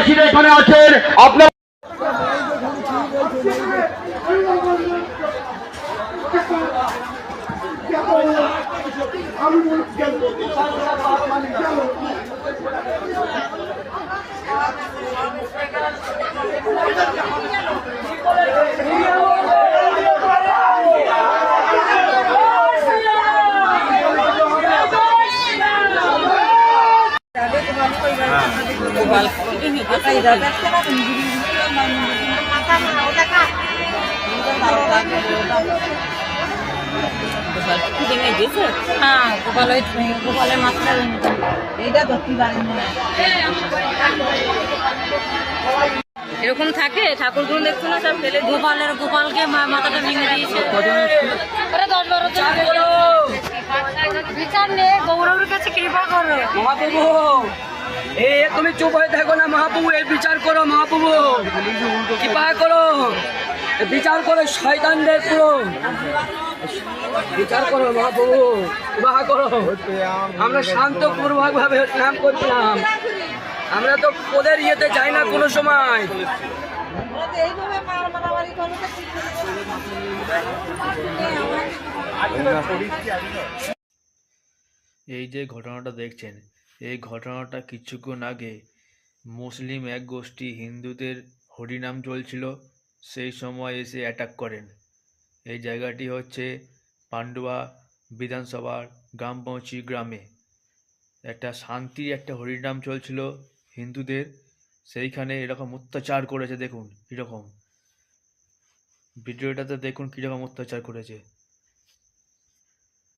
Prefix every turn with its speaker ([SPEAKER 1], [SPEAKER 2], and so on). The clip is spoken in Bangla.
[SPEAKER 1] গ্রামবাসীরা এখানে আছেন আপনার
[SPEAKER 2] গোপালের মাথাটা এইটা ধরতে পারেনি এরকম থাকে ঠাকুরগুলো দেখছো না সব ফেলে গোপালকে মাথাটা ভেঙে দিয়েছে 10-12 বিচার নেই গৌরবের কাছে কৃপা করো
[SPEAKER 3] মহাপ্রভু তুমি চুপ হয়ে থাকো না মহাপ্রভু এই বিচার করো মহাপ্রভু কৃপা করো বিচার করো শয়তানদের পুরো বিচার করো মহাপ্রভু কৃপা করো আমরা শান্ত পূর্বক ভাবে নাম করছিলাম আমরা তো ওদের ইয়েতে যাই না কোনো সময়
[SPEAKER 4] এই যে ঘটনাটা দেখছেন এই ঘটনাটা কিছুক্ষণ আগে মুসলিম এক গোষ্ঠী হিন্দুদের হরিনাম চলছিল সেই সময় এসে অ্যাটাক করেন। এই জায়গাটি হচ্ছে পান্ডুয়া বিধানসভার গ্রামপঞ্চি গ্রামে একটা শান্তির একটা হরিনাম চলছিল হিন্দুদের, সেইখানে এরকম অত্যাচার করেছে। দেখুন কীরকম ভিডিওটাতে দেখুন কীরকম অত্যাচার করেছে।